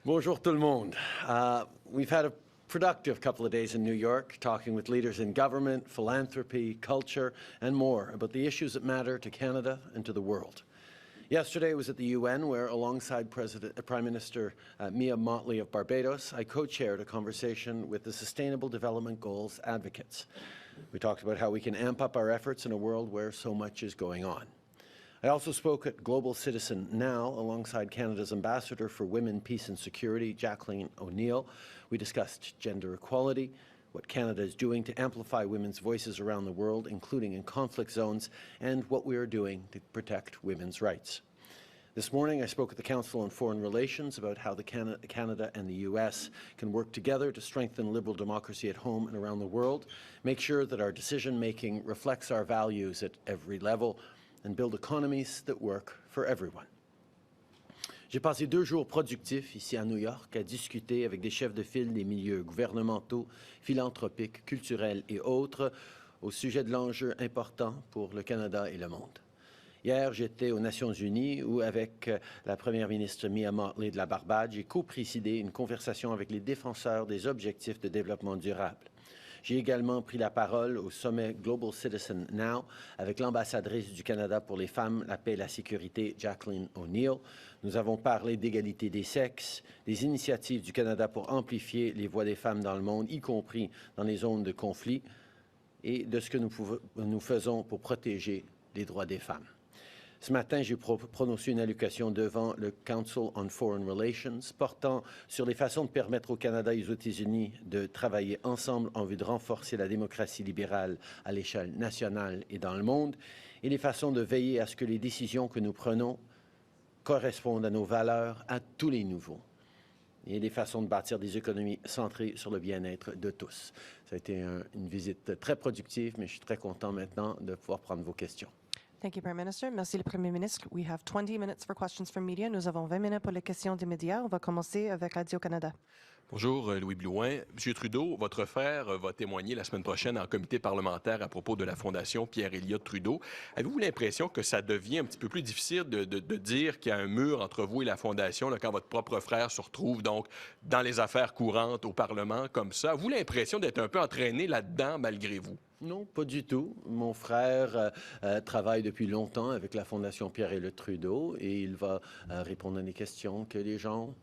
Bonjour tout le monde. We've had a productive couple of days in New York, talking with leaders in government, philanthropy, culture, and more about the issues that matter to Canada and to the world. Yesterday I was at the UN where, alongside Prime Minister Mia Mottley of Barbados, I co-chaired a conversation with the Sustainable Development Goals advocates. We talked about how we can amp up our efforts in a world where so much is going on. I also spoke at Global Citizen Now alongside Canada's Ambassador for Women, Peace and Security, Jacqueline O'Neill. We discussed gender equality, what Canada is doing to amplify women's voices around the world, including in conflict zones, and what we are doing to protect women's rights. This morning, I spoke at the Council on Foreign Relations about how Canada and the U.S. can work together to strengthen liberal democracy at home and around the world, make sure that our decision-making reflects our values at every level, and build economies that work for everyone. J'ai passé 2 jours productifs ici à New York à discuter avec des chefs de file des milieux gouvernementaux, philanthropiques, culturels et autres au sujet de l'enjeu important pour le Canada et le monde. Hier, j'étais aux Nations Unies où, avec la première ministre Mia Mottley de la Barbade, j'ai co-présidé une conversation avec les défenseurs des objectifs de développement durable. J'ai également pris la parole au sommet Global Citizen Now avec l'ambassadrice du Canada pour les femmes, la paix et la sécurité, Jacqueline O'Neill. Nous avons parlé d'égalité des sexes, des initiatives du Canada pour amplifier les voix des femmes dans le monde, y compris dans les zones de conflit, et de ce que nous faisons pour protéger les droits des femmes. Ce matin, j'ai prononcé une allocution devant le Council on Foreign Relations portant sur les façons de permettre au Canada et aux États-Unis de travailler ensemble en vue de renforcer la démocratie libérale à l'échelle nationale et dans le monde, et les façons de veiller à ce que les décisions que nous prenons correspondent à nos valeurs à tous les niveaux, et les façons de bâtir des économies centrées sur le bien-être de tous. Ça a été une visite très productive, mais je suis très content maintenant de pouvoir prendre vos questions. Thank you, Prime Minister. Merci, le Premier ministre. We have 20 minutes for questions from media. Nous avons 20 minutes pour les questions des médias. On va commencer avec Radio-Canada. Bonjour, Louis Blouin. Monsieur Trudeau, votre frère va témoigner la semaine prochaine en comité parlementaire à propos de la Fondation Pierre-Éliott Trudeau. Avez-vous l'impression que ça devient un petit peu plus difficile de dire qu'il y a un mur entre vous et la Fondation là, quand votre propre frère se retrouve donc dans les affaires courantes au Parlement comme ça? Avez-vous l'impression d'être un peu entraîné là-dedans malgré vous? Non, pas du tout. Mon frère travaille depuis longtemps avec la Fondation Pierre-Éliott Trudeau et il va répondre à des questions que les gens...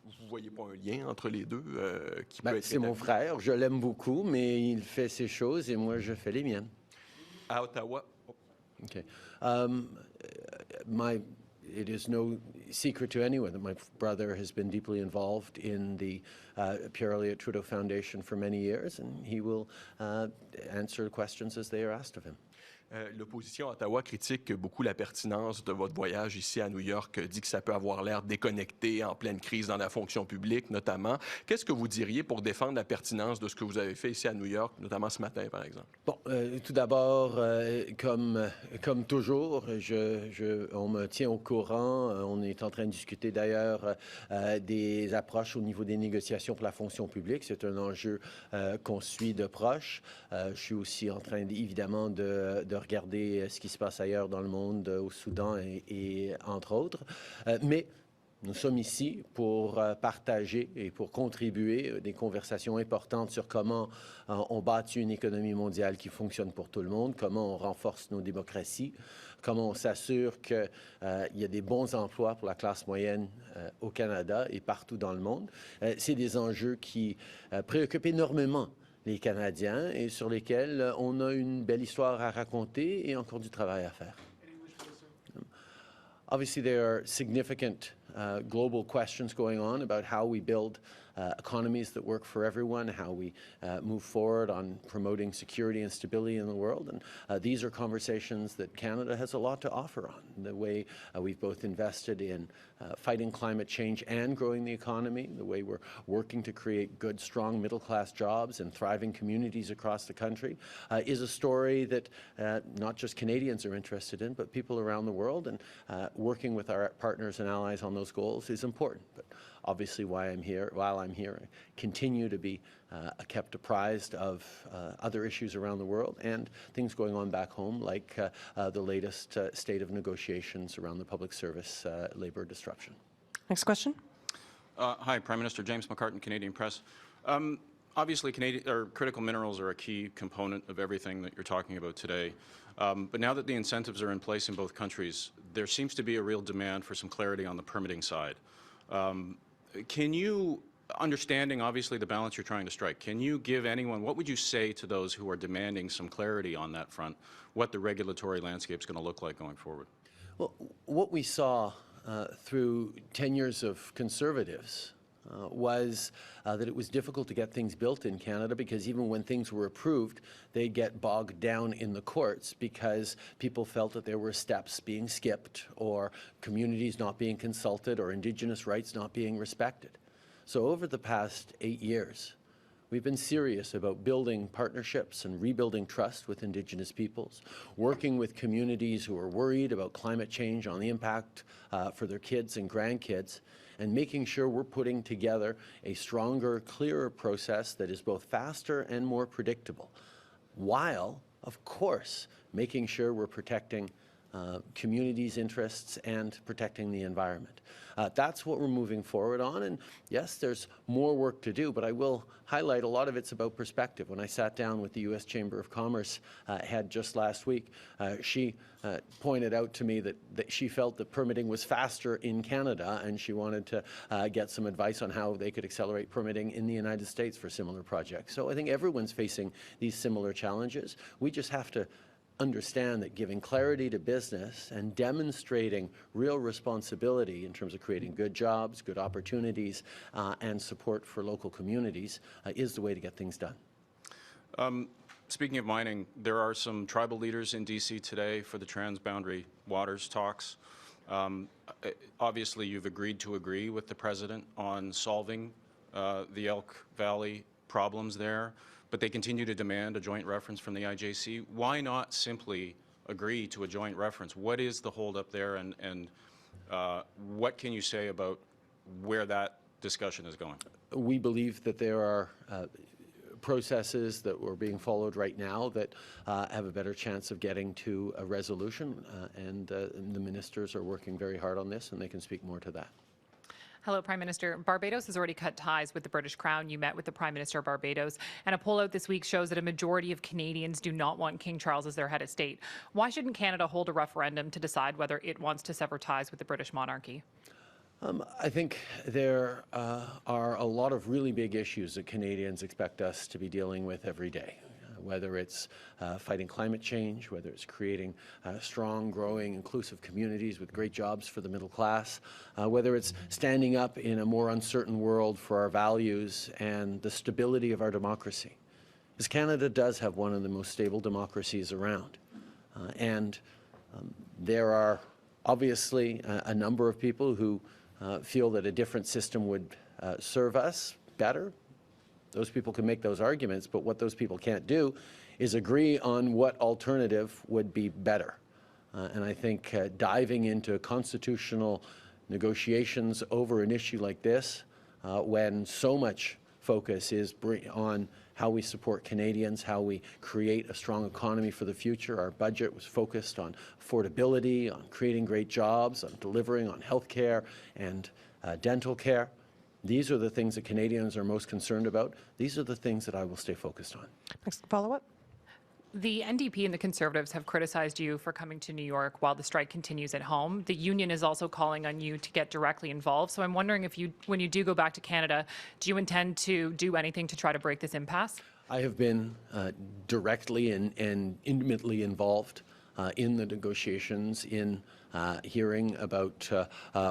Vous ne voyez pas un lien entre les deux qui peut être... C'est mon frère, je l'aime beaucoup, mais il fait ses choses et moi, je fais les miennes. À Ottawa... OK. It is no secret to anyone that my brother has been deeply involved in the Pierre-Éliott Trudeau Foundation for many years, and he will answer questions as they are asked of him. L'opposition à Ottawa critique beaucoup la pertinence de votre voyage ici à New York, dit que ça peut avoir l'air déconnecté en pleine crise dans la fonction publique notamment. Qu'est-ce que vous diriez pour défendre la pertinence de ce que vous avez fait ici à New York, notamment ce matin par exemple? Bon, tout d'abord, comme toujours, on me tient au courant. On est en train de discuter d'ailleurs des approches au niveau des négociations pour la fonction publique. C'est un enjeu qu'on suit de proche. Je suis aussi en train, évidemment, de regarder ce qui se passe ailleurs dans le monde, au Soudan et entre autres. Mais nous sommes ici pour partager et pour contribuer des conversations importantes sur comment on bâtit une économie mondiale qui fonctionne pour tout le monde, comment on renforce nos démocraties, comment on s'assure qu'il y a des bons emplois pour la classe moyenne au Canada et partout dans le monde. C'est des enjeux qui préoccupent énormément les Canadiens et sur lesquels on a une belle histoire à raconter et encore du travail à faire. Obviously, there are significant global questions going on about how we build economies that work for everyone, how we move forward on promoting security and stability in the world. And these are conversations that Canada has a lot to offer on. The way we've both invested in fighting climate change and growing the economy, the way we're working to create good, strong middle-class jobs and thriving communities across the country is a story that not just Canadians are interested in, but people around the world. And working with our partners and allies on those goals is important. But obviously, while I'm here, I continue to be kept apprised of other issues around the world and things going on back home, like the latest state of negotiations around the public service labor disruption. Next question. Hi, Prime Minister James McCartan, Canadian Press. Obviously, critical minerals are a key component of everything that you're talking about today. But now that the incentives are in place in both countries, there seems to be a real demand for some clarity on the permitting side. Can you, understanding obviously the balance you're trying to strike, can you give anyone, what would you say to those who are demanding some clarity on that front, what the regulatory landscape is going to look like going forward? Well, what we saw through 10 years of Conservatives was that it was difficult to get things built in Canada because even when things were approved, they'd get bogged down in the courts because people felt that there were steps being skipped or communities not being consulted or Indigenous rights not being respected. So over the past 8 years, we've been serious about building partnerships and rebuilding trust with Indigenous peoples, working with communities who are worried about climate change on the impact for their kids and grandkids, and making sure we're putting together a stronger, clearer process that is both faster and more predictable, while, of course, making sure we're protecting communities' interests and protecting the environment. That's what we're moving forward on, and yes, there's more work to do, but I will highlight a lot of it's about perspective. When I sat down with the U.S. Chamber of Commerce head just last week, she pointed out to me that she felt that permitting was faster in Canada, and she wanted to get some advice on how they could accelerate permitting in the United States for similar projects. So I think everyone's facing these similar challenges. We just have to understand that giving clarity to business and demonstrating real responsibility in terms of creating good jobs, good opportunities, and support for local communities is the way to get things done. Speaking of mining, there are some tribal leaders in D.C. today for the Transboundary Waters talks. Obviously, you've agreed to agree with the President on solving the Elk Valley problems there, but they continue to demand a joint reference from the IJC. Why not simply agree to a joint reference? What is the holdup there, and what can you say about where that discussion is going? We believe that there are processes that were being followed right now that have a better chance of getting to a resolution, and the ministers are working very hard on this, and they can speak more to that. Hello, Prime Minister. Barbados has already cut ties with the British Crown. You met with the Prime Minister of Barbados, and a poll out this week shows that a majority of Canadians do not want King Charles as their head of state. Why shouldn't Canada hold a referendum to decide whether it wants to sever ties with the British monarchy? I think there are a lot of really big issues that Canadians expect us to be dealing with every day. Whether it's fighting climate change, whether it's creating strong, growing, inclusive communities with great jobs for the middle class, whether it's standing up in a more uncertain world for our values and the stability of our democracy. Because Canada does have one of the most stable democracies around. And there are obviously a number of people who feel that a different system would serve us better. Those people can make those arguments, but what those people can't do is agree on what alternative would be better. And I think diving into constitutional negotiations over an issue like this, when so much focus is on how we support Canadians, how we create a strong economy for the future. Our budget was focused on affordability, on creating great jobs, on delivering on health care and dental care. These are the things that Canadians are most concerned about. These are the things that I will stay focused on. Next follow-up. The NDP and the Conservatives have criticized you for coming to New York while the strike continues at home. The union is also calling on you to get directly involved. So I'm wondering if you, when you do go back to Canada, do you intend to do anything to try to break this impasse? I have been directly and intimately involved in the negotiations, in hearing about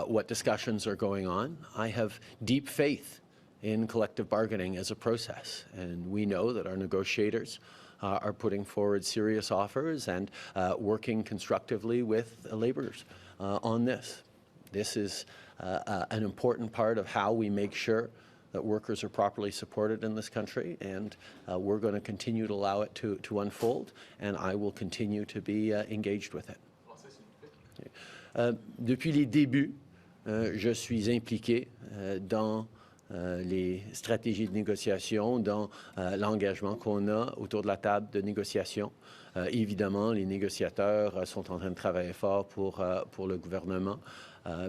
what discussions are going on. I have deep faith in collective bargaining as a process, and we know that our negotiators are putting forward serious offers and working constructively with laborers on this. This is an important part of how we make sure that workers are properly supported in this country, and we're going to continue to allow it to unfold, and I will continue to be engaged with it. Depuis les débuts, je suis impliqué dans les stratégies de négociation, dans l'engagement qu'on a autour de la table de négociation. Évidemment, les négociateurs sont en train de travailler fort pour le gouvernement.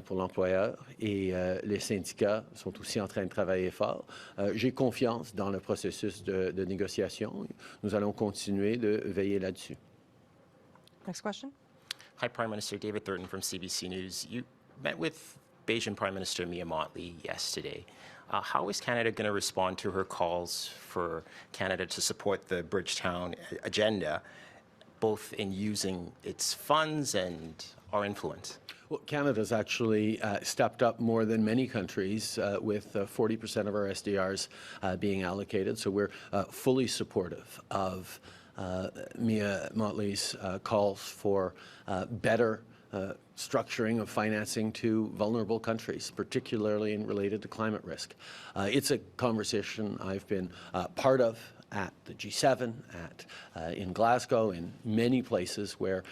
pour l'employeur et les syndicats sont aussi en train de travailler fort. J'ai confiance dans le processus de négociation. Nous allons continuer de veiller là-dessus. Next question. Hi, Prime Minister. David Thurton from CBC News. You met with Bajan Prime Minister Mia Mottley yesterday. How is Canada going to respond to her calls for Canada to support the Bridgetown agenda, both in using its funds and our influence? Well, Canada's actually stepped up more than many countries with 40% of our SDRs being allocated. So we're fully supportive of Mia Mottley's calls for better structuring of financing to vulnerable countries, particularly related to climate risk. It's a conversation I've been part of at the G7, in Glasgow, in many places where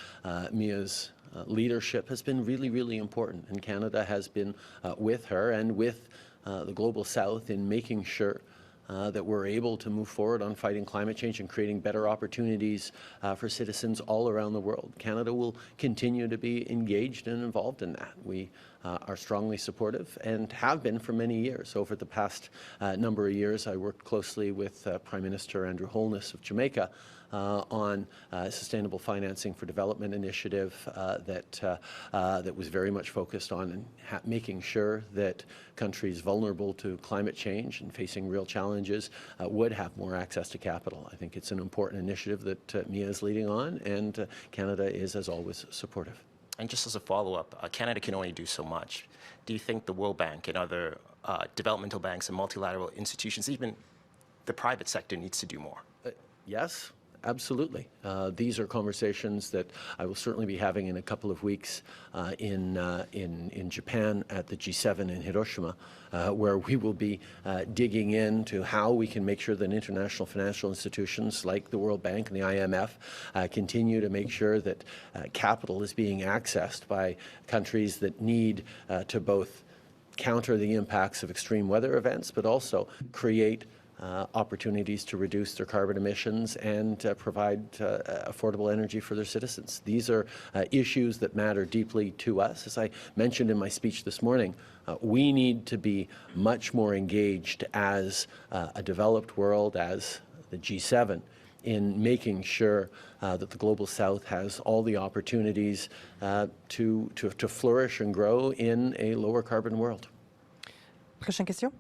Mia's leadership has been really, really important. And Canada has been with her and with the Global South in making sure that we're able to move forward on fighting climate change and creating better opportunities for citizens all around the world. Canada will continue to be engaged and involved in that. We are strongly supportive and have been for many years. Over the past number of years, I worked closely with Prime Minister Andrew Holness of Jamaica on sustainable financing for development initiative that was very much focused on making sure that countries vulnerable to climate change and facing real challenges would have more access to capital. I think it's an important initiative that Mia is leading on, and Canada is, as always, supportive. And just as a follow-up, Canada can only do so much. Do you think the World Bank and other developmental banks and multilateral institutions, even the private sector, needs to do more? Yes. Absolutely. These are conversations that I will certainly be having in a couple of weeks in Japan at the G7 in Hiroshima, where we will be digging into how we can make sure that international financial institutions like the World Bank and the IMF continue to make sure that capital is being accessed by countries that need to both counter the impacts of extreme weather events, but also create opportunities to reduce their carbon emissions and provide affordable energy for their citizens. These are issues that matter deeply to us. As I mentioned in my speech this morning, we need to be much more engaged as a developed world, as the G7, in making sure that the Global South has all the opportunities to flourish and grow in a lower carbon world. Prochaine question.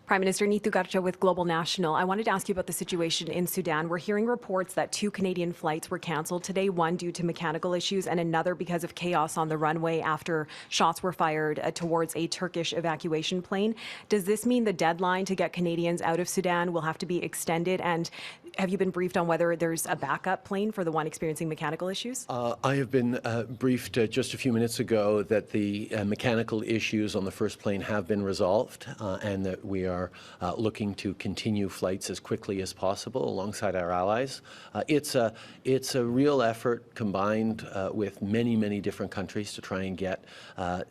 Prime Minister Neetu Garcha with Global National. I wanted to ask you about the situation in Sudan. We're hearing reports that 2 Canadian flights were cancelled today, one due to mechanical issues and another because of chaos on the runway after shots were fired towards a Turkish evacuation plane. Does this mean the deadline to get Canadians out of Sudan will have to be extended? And have you been briefed on whether there's a backup plane for the one experiencing mechanical issues? I have been briefed just a few minutes ago that the mechanical issues on the first plane have been resolved and that we are looking to continue flights as quickly as possible alongside our allies. It's a real effort combined with many, many different countries to try and get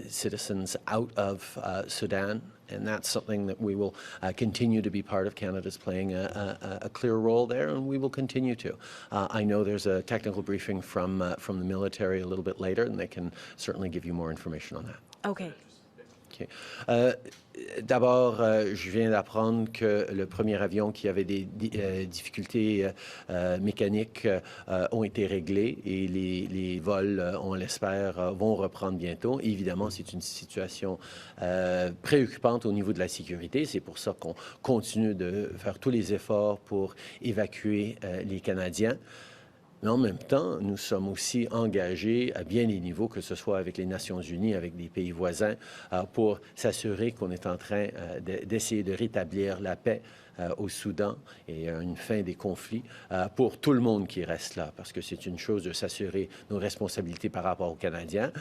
citizens out of Sudan. And that's something that we will continue to be part of. Canada's playing a clear role there, and we will continue to. I know there's a technical briefing from the military a little bit later, and they can certainly give you more information on that. Okay. D'abord, je viens d'apprendre que le premier avion qui avait des difficultés mécaniques ont été réglées et les vols, on l'espère, vont reprendre bientôt. Évidemment, c'est une situation préoccupante au niveau de la sécurité. C'est pour ça qu'on continue de faire tous les efforts pour évacuer les Canadiens. Mais en même temps, nous sommes aussi engagés à bien des niveaux, que ce soit avec les Nations unies, avec des pays voisins, pour s'assurer qu'on est en train d'essayer de rétablir la paix au Soudan et une fin des conflits pour tout le monde qui reste là, parce que c'est une chose de s'assurer nos responsabilités par rapport aux Canadiens,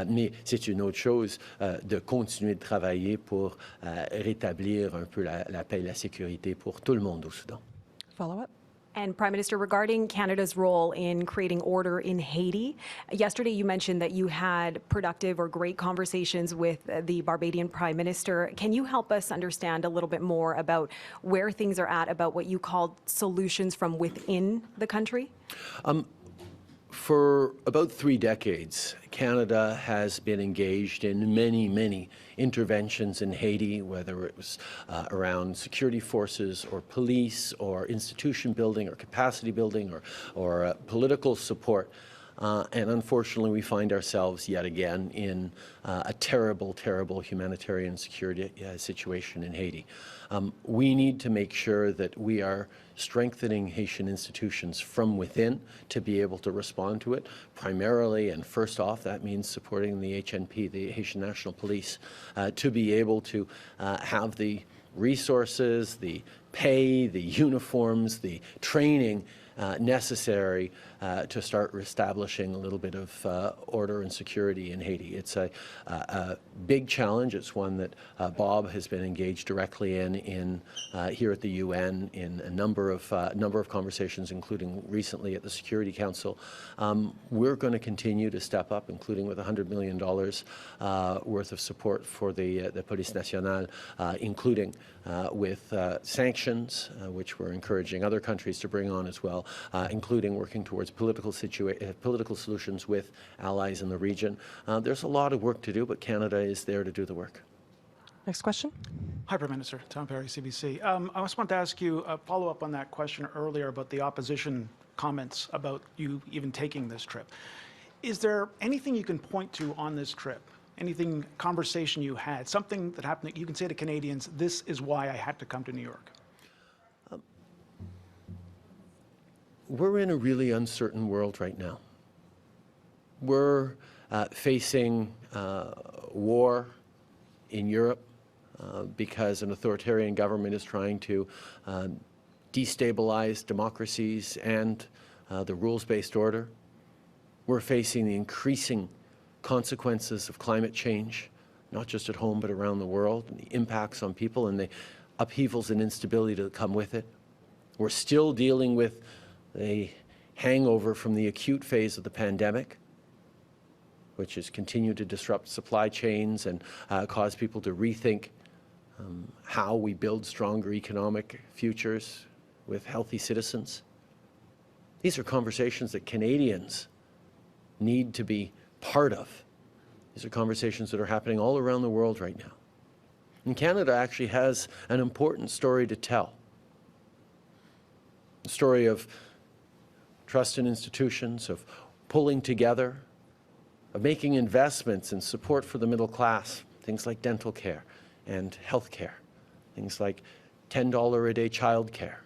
mais c'est une autre chose de continuer de travailler pour rétablir un peu la paix et la sécurité pour tout le monde au Soudan. Follow-up. And Prime Minister, regarding Canada's role in creating order in Haiti, yesterday you mentioned that you had productive or great conversations with the Barbadian Prime Minister. Can you help us understand a little bit more about where things are at, about what you called solutions from within the country? For about 3 decades, Canada has been engaged in many interventions in Haiti, whether it was around security forces or police or institution building or capacity building or political support. And unfortunately, we find ourselves yet again in a terrible humanitarian security situation in Haiti. We need to make sure that we are strengthening Haitian institutions from within to be able to respond to it. Primarily and first off, that means supporting the HNP, the Haitian National Police, to be able to have the resources, the pay, the uniforms, the training necessary to start establishing a little bit of order and security in Haiti. It's a big challenge. It's one that Bob has been engaged directly in here at the UN in a number of conversations, including recently at the Security Council. We're going to continue to step up, including with $100 million worth of support for the Police Nationale, including with sanctions, which we're encouraging other countries to bring on as well, including working towards political solutions with allies in the region. There's a lot of work to do, but Canada is there to do the work. Next question. Hi, Prime Minister. Tom Perry, CBC. I just want to ask you a follow-up on that question earlier about the opposition comments about you even taking this trip. Is there anything you can point to on this trip? Anything, conversation you had, something that happened that you can say to Canadians, this is why I had to come to New York? We're in a really uncertain world right now. We're facing war in Europe because an authoritarian government is trying to destabilize democracies and the rules-based order. We're facing the increasing consequences of climate change, not just at home but around the world, and the impacts on people and the upheavals and instability that come with it. We're still dealing with the hangover from the acute phase of the pandemic, which has continued to disrupt supply chains and cause people to rethink how we build stronger economic futures with healthy citizens. These are conversations that Canadians need to be part of. These are conversations that are happening all around the world right now. And Canada actually has an important story to tell. The story of trust in institutions, of pulling together, of making investments in support for the middle class, things like dental care and health care, things like $10 a day child care,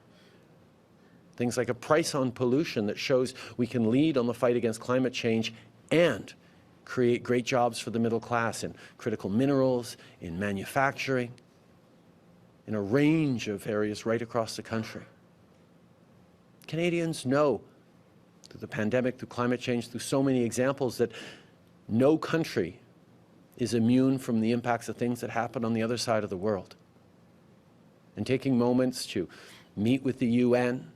things like a price on pollution that shows we can lead on the fight against climate change and create great jobs for the middle class in critical minerals, in manufacturing, in a range of areas right across the country. Canadians know through the pandemic, through climate change, through so many examples that no country is immune from the impacts of things that happen on the other side of the world. And taking moments to meet with the UN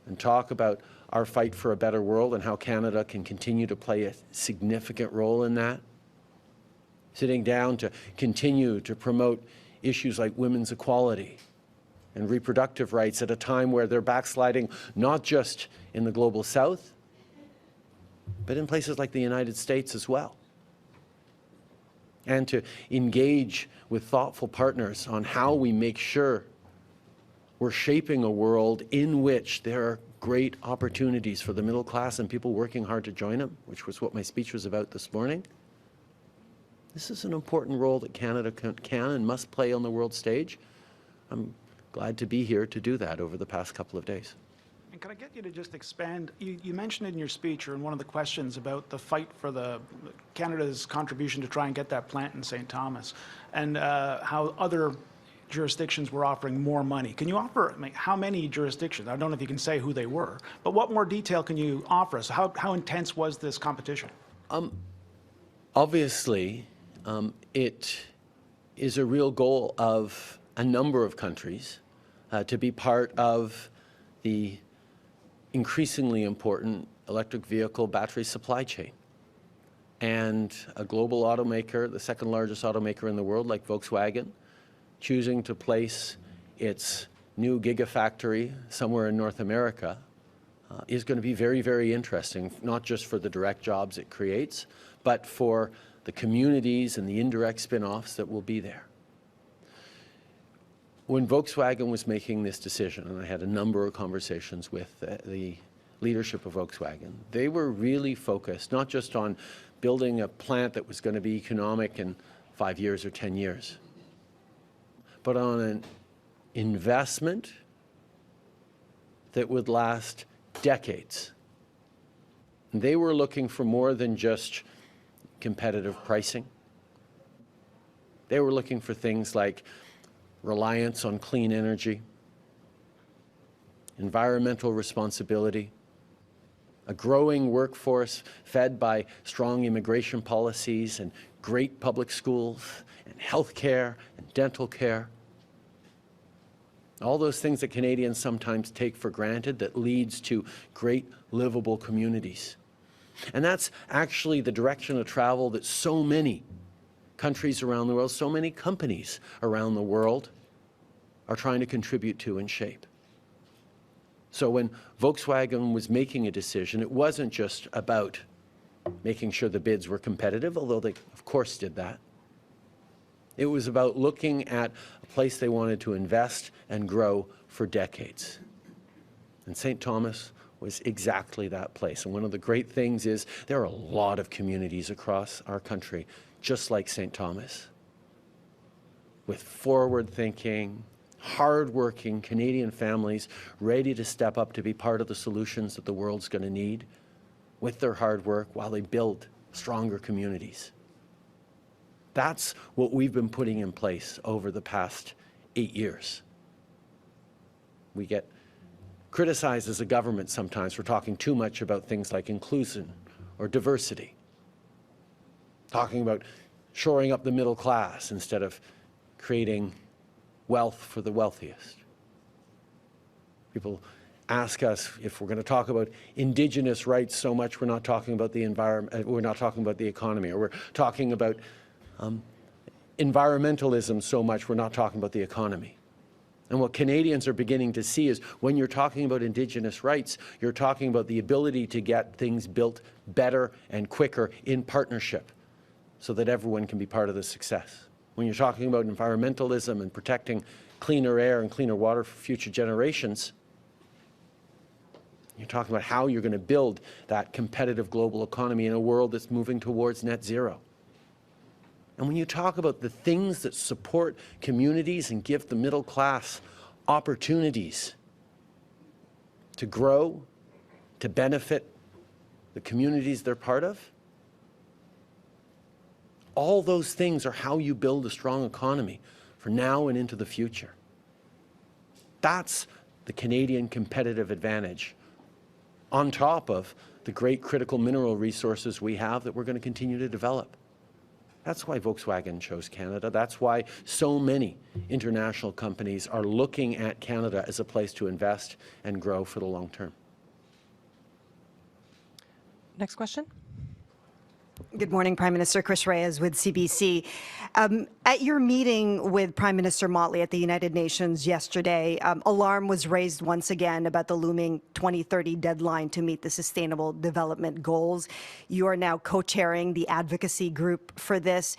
and talk about our fight for a better world and how Canada can continue to play a significant role in that. Sitting down to continue to promote issues like women's equality and reproductive rights at a time where they're backsliding not just in the global south, but in places like the United States as well. And to engage with thoughtful partners on how we make sure we're shaping a world in which there are great opportunities for the middle class and people working hard to join them, which was what my speech was about this morning. This is an important role that Canada can and must play on the world stage. I'm glad to be here to do that over the past couple of days. And can I get you to just expand? You mentioned in your speech or in one of the questions about the fight for Canada's contribution to try and get that plant in St. Thomas and how other jurisdictions were offering more money. Can you offer how many jurisdictions? I don't know if you can say who they were, but what more detail can you offer us? How intense was this competition? Obviously, it is a real goal of a number of countries to be part of the increasingly important electric vehicle battery supply chain. And a global automaker, the second largest automaker in the world, like Volkswagen, choosing to place its new gigafactory somewhere in North America is going to be very, very interesting, not just for the direct jobs it creates, but for the communities and the indirect spin-offs that will be there. When Volkswagen was making this decision, and I had a number of conversations with the leadership of Volkswagen, they were really focused not just on building a plant that was going to be economic in 5 years or 10 years, but on an investment that would last decades. And they were looking for more than just competitive pricing. They were looking for things like reliance on clean energy, environmental responsibility, a growing workforce fed by strong immigration policies and great public schools and health care and dental care. All those things that Canadians sometimes take for granted that leads to great livable communities. And that's actually the direction of travel that so many countries around the world, so many companies around the world are trying to contribute to and shape. So when Volkswagen was making a decision, it wasn't just about making sure the bids were competitive, although they of course did that. It was about looking at a place they wanted to invest and grow for decades. And St. Thomas was exactly that place. And one of the great things is there are a lot of communities across our country just like St. Thomas, with forward-thinking, hard-working Canadian families ready to step up to be part of the solutions that the world's going to need with their hard work while they build stronger communities. That's what we've been putting in place over the past 8 years. We get criticized as a government sometimes for talking too much about things like inclusion or diversity, talking about shoring up the middle class instead of creating wealth for the wealthiest. People ask us if we're going to talk about Indigenous rights so much we're not talking about the environment, we're not talking about the economy, or we're talking about environmentalism so much we're not talking about the economy. And what Canadians are beginning to see is when you're talking about Indigenous rights, you're talking about the ability to get things built better and quicker in partnership so that everyone can be part of the success. When you're talking about environmentalism and protecting cleaner air and cleaner water for future generations, you're talking about how you're going to build that competitive global economy in a world that's moving towards net zero. And when you talk about the things that support communities and give the middle class opportunities to grow, to benefit the communities they're part of, all those things are how you build a strong economy for now and into the future. That's the Canadian competitive advantage, on top of the great critical mineral resources we have that we're going to continue to develop. That's why Volkswagen chose Canada. That's why so many international companies are looking at Canada as a place to invest and grow for the long term. Next question. Good morning, Prime Minister. Chris Reyes with CBC. At your meeting with Prime Minister Motley at the United Nations yesterday, alarm was raised once again about the looming 2030 deadline to meet the Sustainable Development Goals. You are now co-chairing the advocacy group for this.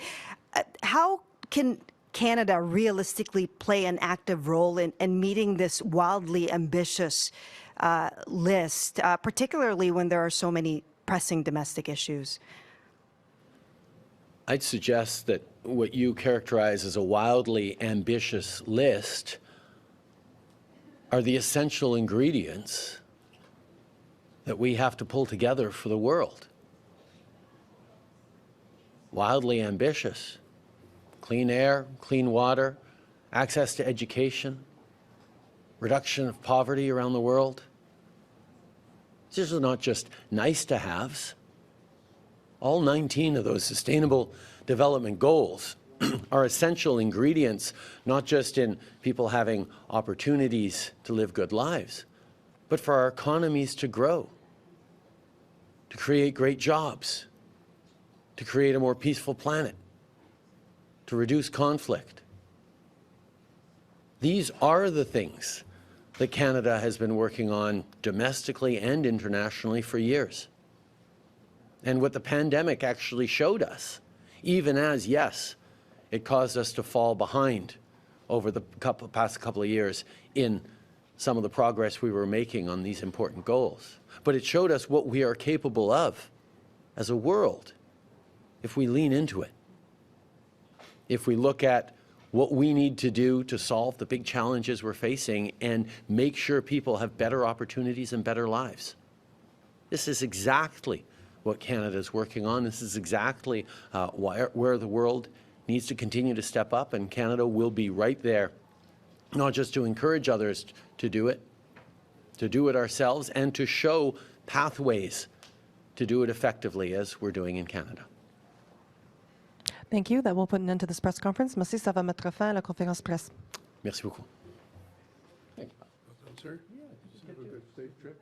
How can Canada realistically play an active role in meeting this wildly ambitious list, particularly when there are so many pressing domestic issues? I'd suggest that what you characterize as a wildly ambitious list are the essential ingredients that we have to pull together for the world. Wildly ambitious. Clean air, clean water, access to education, reduction of poverty around the world. These are not just nice-to-haves. All 19 of those Sustainable Development Goals are essential ingredients, not just in people having opportunities to live good lives, but for our economies to grow, to create great jobs, to create a more peaceful planet, to reduce conflict. These are the things that Canada has been working on domestically and internationally for years. And what the pandemic actually showed us, even as, yes, it caused us to fall behind over the past couple of years in some of the progress we were making on these important goals. But it showed us what we are capable of as a world if we lean into it. If we look at what we need to do to solve the big challenges we're facing and make sure people have better opportunities and better lives. This is exactly what Canada is working on. This is exactly where the world needs to continue to step up, and Canada will be right there, not just to encourage others to do it ourselves, and to show pathways to do it effectively as we're doing in Canada. Thank you. That will put an end to this press conference. Merci. Ça va mettre fin à la conférence presse. Merci beaucoup. Sir, have a good safe trip.